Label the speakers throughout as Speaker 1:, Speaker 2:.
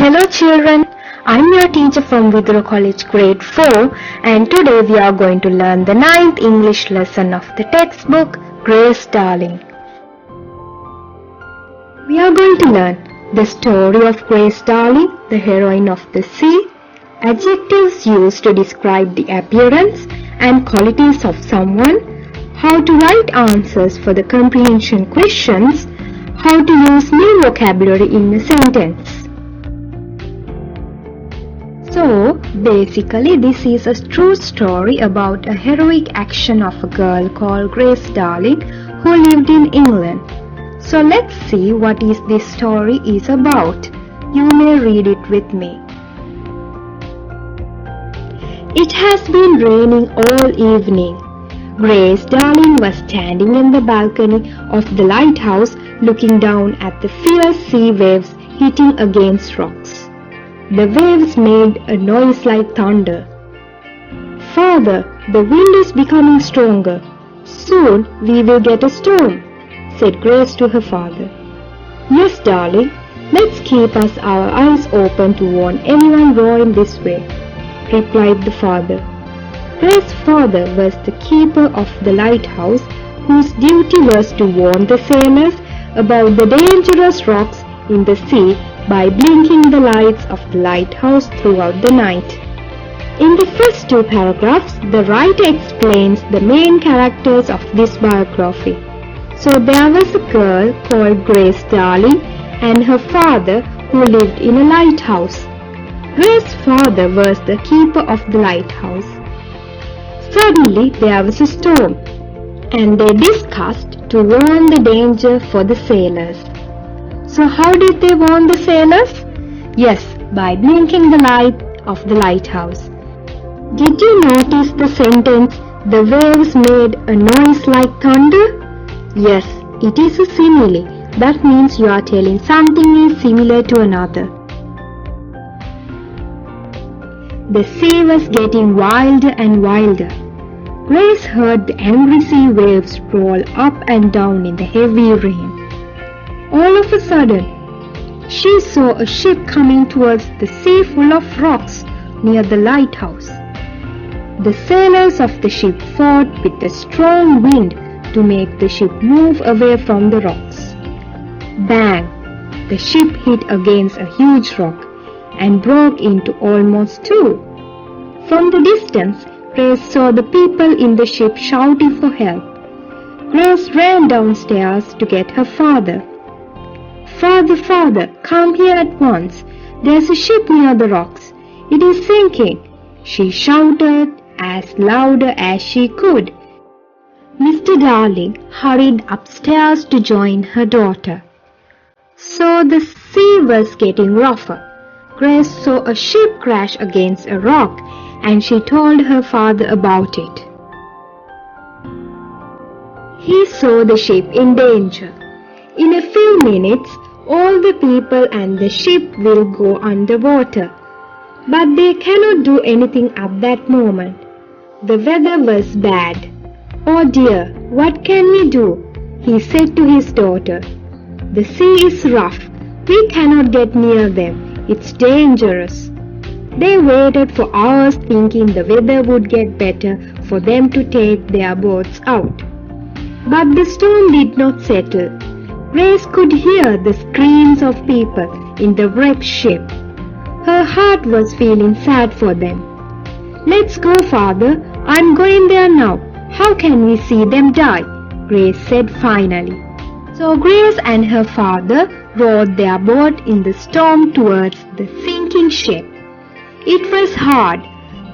Speaker 1: Hello children, I'm your teacher from Vidura College grade 4 and today we are going to learn the 9th English lesson of the textbook Grace Darling. We are going to learn the story of Grace Darling, the heroine of the sea, adjectives used to describe the appearance and qualities of someone, how to write answers for the comprehension questions, how to use new vocabulary in a sentence. So, basically this is a true story about a heroic action of a girl called Grace Darling who lived in England. So let's see what this story is about. You may read it with me. It has been raining all evening. Grace Darling was standing in the balcony of the lighthouse looking down at the fierce sea waves hitting against rocks. The waves made a noise like thunder. "Father, the wind is becoming stronger. Soon we will get a storm," said Grace to her father. "Yes, darling, let's keep our eyes open to warn anyone rowing this way," replied the father. Grace's father was the keeper of the lighthouse, whose duty was to warn the sailors about the dangerous rocks in the sea by blinking the lights of the lighthouse throughout the night. In the first two paragraphs, the writer explains the main characters of this biography. So there was a girl called Grace Darling and her father who lived in a lighthouse. Grace's father was the keeper of the lighthouse. Suddenly there was a storm, and they discussed to warn the danger for the sailors. So how did they warn the sailors? Yes, by blinking the light of the lighthouse. Did you notice the sentence, "The waves made a noise like thunder"? Yes, it is a simile. That means you are telling something is similar to another. The sea was getting wilder and wilder. Grace heard the angry sea waves roll up and down in the heavy rain. All of a sudden, she saw a ship coming towards the sea full of rocks near the lighthouse. The sailors of the ship fought with a strong wind to make the ship move away from the rocks. Bang! The ship hit against a huge rock and broke into almost two. From the distance, Grace saw the people in the ship shouting for help. Grace ran downstairs to get her father. "Father, father, come here at once. There's a ship near the rocks. It is sinking," she shouted as louder as she could. Mr. Darling hurried upstairs to join her daughter. So the sea was getting rougher. Grace saw a ship crash against a rock and she told her father about it. He saw the ship in danger. In a few minutes, all the people and the ship will go underwater. But they cannot do anything at that moment. The weather was bad. "Oh dear, what can we do?" he said to his daughter. "The sea is rough. We cannot get near them. It's dangerous." They waited for hours thinking the weather would get better for them to take their boats out. But the storm did not settle. Grace could hear the screams of people in the wrecked ship. Her heart was feeling sad for them. "Let's go, father. I'm going there now. How can we see them die?" Grace said finally. So Grace and her father rowed their boat in the storm towards the sinking ship. It was hard.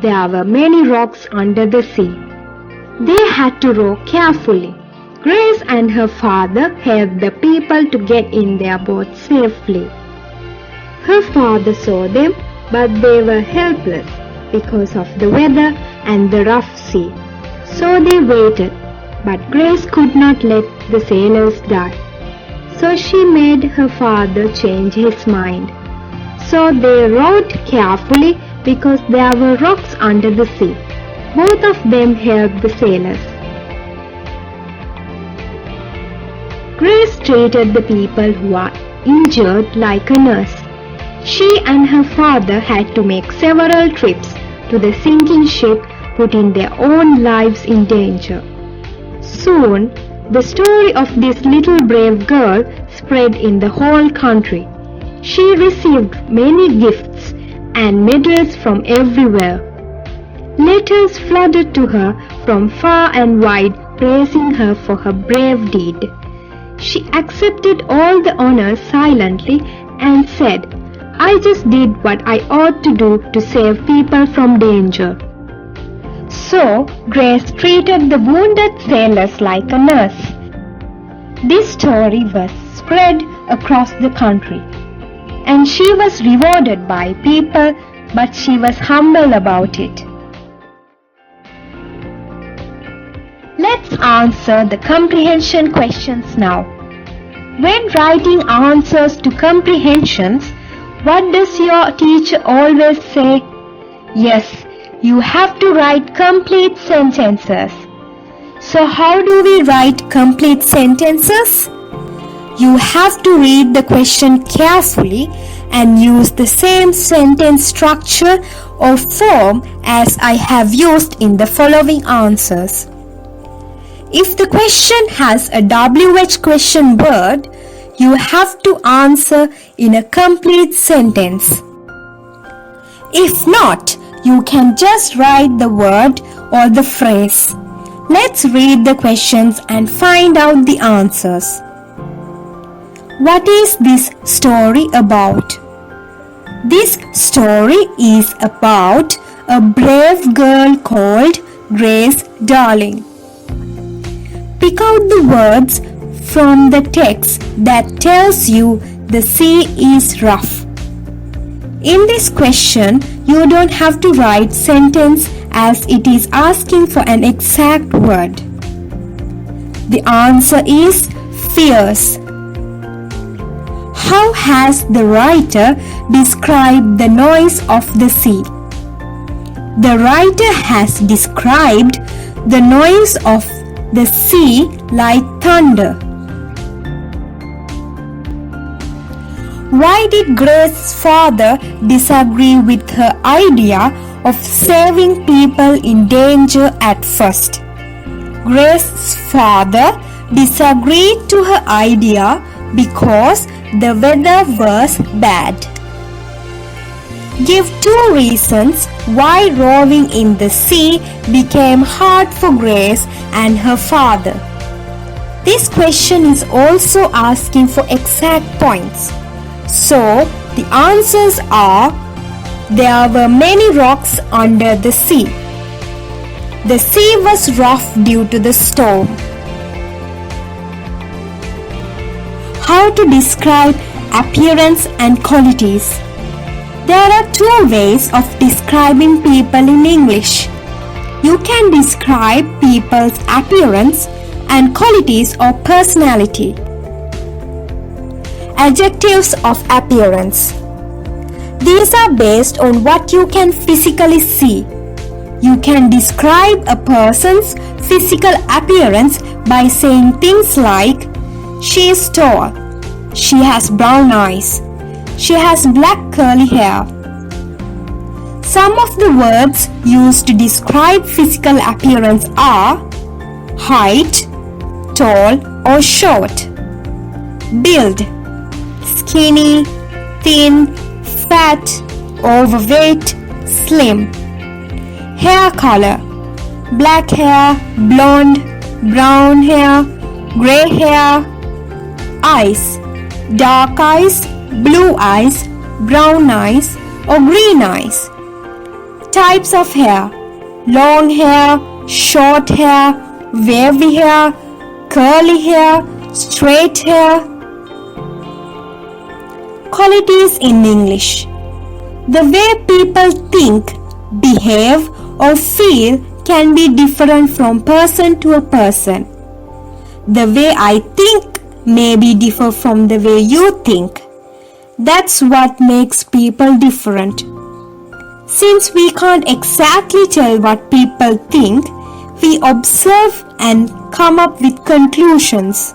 Speaker 1: There were many rocks under the sea. They had to row carefully. Grace and her father helped the people to get in their boat safely. Her father saw them, but they were helpless because of the weather and the rough sea. So they waited, but Grace could not let the sailors die. So she made her father change his mind. So they rowed carefully because there were rocks under the sea. Both of them helped the sailors. Grace treated the people who are injured like a nurse. She and her father had to make several trips to the sinking ship, putting their own lives in danger. Soon, the story of this little brave girl spread in the whole country. She received many gifts and medals from everywhere. Letters flooded to her from far and wide, praising her for her brave deed. She accepted all the honors silently and said, "I just did what I ought to do to save people from danger." So, Grace treated the wounded sailors like a nurse. This story was spread across the country, and she was rewarded by people, but she was humble about it. Let's answer the comprehension questions now. When writing answers to comprehensions, what does your teacher always say? Yes, you have to write complete sentences. So how do we write complete sentences? You have to read the question carefully and use the same sentence structure or form as I have used in the following answers. If the question has a WH question word, you have to answer in a complete sentence. If not, you can just write the word or the phrase. Let's read the questions and find out the answers. What is this story about? This story is about a brave girl called Grace Darling. Pick out the words from the text that tells you the sea is rough. In this question, you don't have to write sentence as it is asking for an exact word. The answer is fierce. How has the writer described the noise of the sea? The writer has described the noise of the sea like thunder. Why did Grace's father disagree with her idea of saving people in danger at first? Grace's father disagreed to her idea because the weather was bad. Give 2 reasons why rowing in the sea became hard for Grace and her father. This question is also asking for exact points. So, the answers are: there were many rocks under the sea. The sea was rough due to the storm. How to describe appearance and qualities? There are 2 ways of describing people in English. You can describe people's appearance and qualities or personality. Adjectives of appearance. These are based on what you can physically see. You can describe a person's physical appearance by saying things like, she is tall, she has brown eyes, she has black curly hair. Some of the words used to describe physical appearance are height, tall or short, build, skinny, thin, fat, overweight, slim. Hair color: black hair, blonde, brown hair, gray hair. Eyes: dark eyes, blue eyes, brown eyes or green eyes. Types of hair: long hair, short hair, wavy hair, curly hair, straight hair. Qualities in English. The way people think, behave or feel can be different from person to a person. The way I think may be different from the way you think. That's what makes people different. Since we can't exactly tell what people think, we observe and come up with conclusions.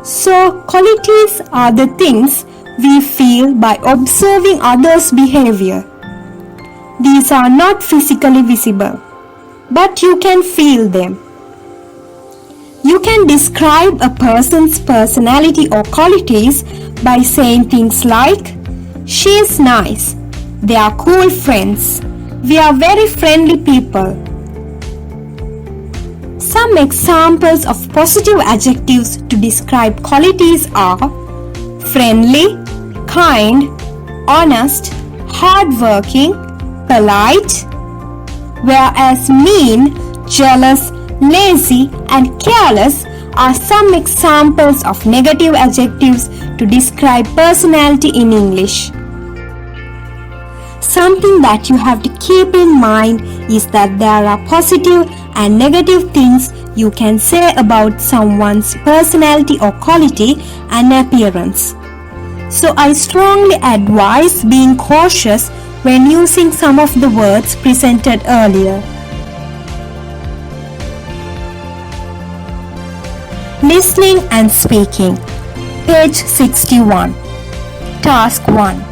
Speaker 1: So, qualities are the things we feel by observing others' behavior. These are not physically visible, but you can feel them. You can describe a person's personality or qualities by saying things like, "She is nice," "They are cool friends," "We are very friendly people." Some examples of positive adjectives to describe qualities are friendly, kind, honest, hardworking, polite, whereas mean, jealous, lazy, and careless are some examples of negative adjectives to describe personality in English. Something that you have to keep in mind is that there are positive and negative things you can say about someone's personality or quality and appearance. So I strongly advise being cautious when using some of the words presented earlier. Listening and speaking. Page 61. Task 1.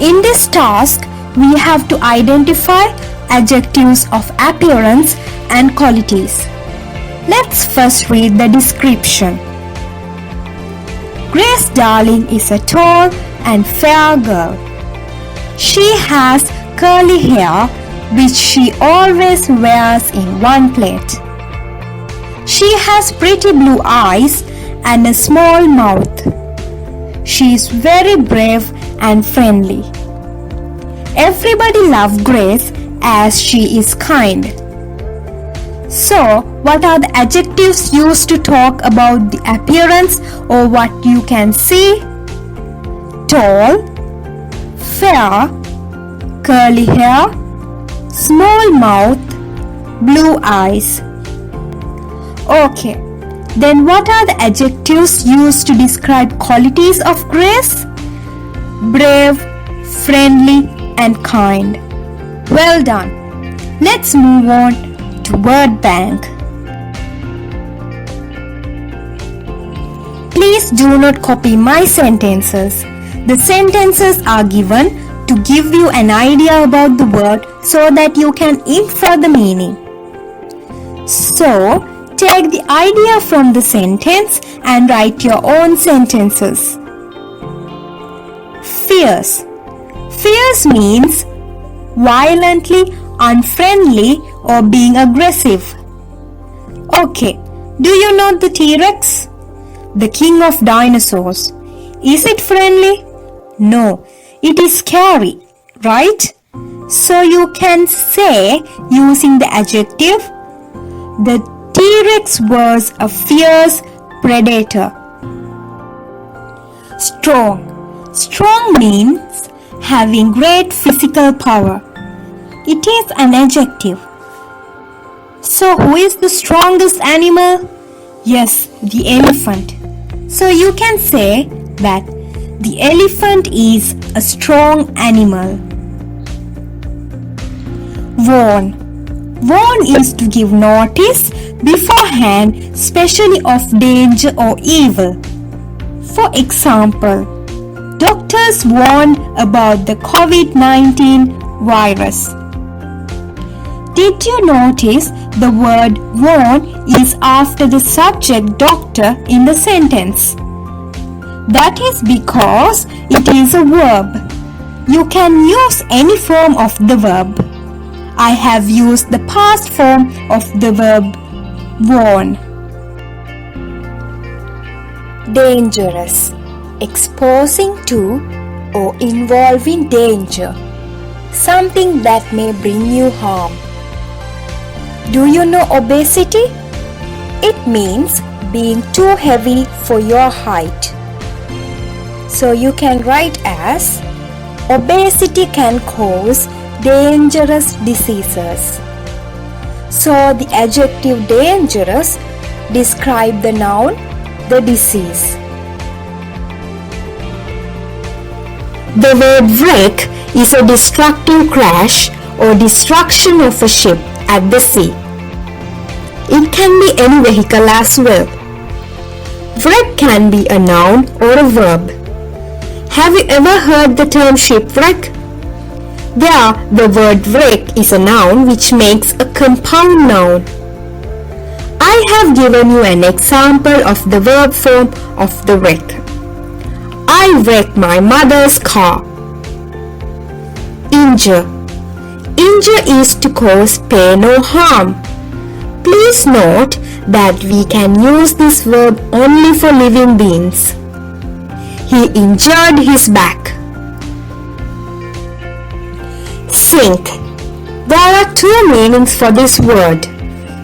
Speaker 1: In this task, we have to identify adjectives of appearance and qualities. Let's first read the description. Grace Darling is a tall and fair girl. She has curly hair which she always wears in one plait. She has pretty blue eyes and a small mouth. She is very brave and friendly. Everybody loves Grace as she is kind. So, what are the adjectives used to talk about the appearance or what you can see? Tall, fair, curly hair, small mouth, blue eyes. Okay, then what are the adjectives used to describe qualities of Grace? Brave, friendly, and kind. Well done. Let's move on to word bank. Please do not copy my sentences. The sentences are given to give you an idea about the word so that you can infer the meaning. So, take the idea from the sentence and write your own sentences. Fierce. Fierce means violently unfriendly or being aggressive. Okay, do you know the T-Rex? The king of dinosaurs. Is it friendly? No, it is scary, right? So you can say using the adjective, the T-Rex was a fierce predator. Strong. Strong means having great physical power. It is an adjective. So who is the strongest animal? Yes, the elephant. So you can say that the elephant is a strong animal. Warn. Warn is to give notice beforehand, especially of danger or evil. For example, doctors warned about the COVID-19 virus. Did you notice the word warn is after the subject doctor in the sentence? That is because it is a verb. You can use any form of the verb. I have used the past form of the verb warn. Dangerous. Exposing to or involving danger. Something that may bring you harm. Do you know obesity? It means being too heavy for your height. So you can write as obesity can cause dangerous diseases. So the adjective dangerous describe the noun, the disease. The word wreck is a destructive crash or destruction of a ship at the sea. It can be any vehicle as well. Wreck can be a noun or a verb. Have you ever heard the term shipwreck? There, the word wreck is a noun which makes a compound noun. I have given you an example of the verb form of the wreck. I wrecked my mother's car. Injure. Injure is to cause pain or harm. Please note that we can use this verb only for living beings. He injured his back. Sink. There are two meanings for this word.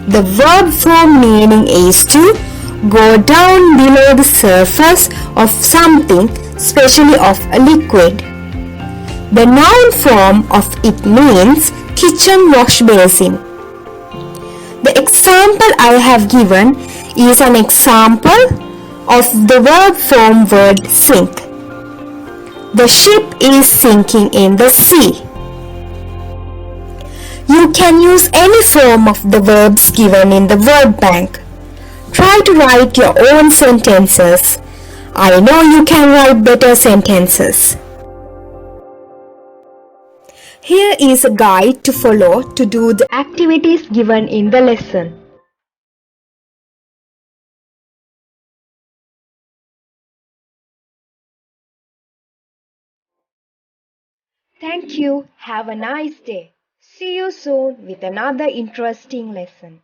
Speaker 1: The verb form meaning is to go down below the surface of something, especially of a liquid. The noun form of it means kitchen wash basin. The example I have given is an example of the verb form word sink. The ship is sinking in the sea. You can use any form of the verbs given in the verb bank. Try to write your own sentences. I know you can write better sentences. Here is a guide to follow to do the activities given in the lesson. Thank you. Have a nice day. See you soon with another interesting lesson.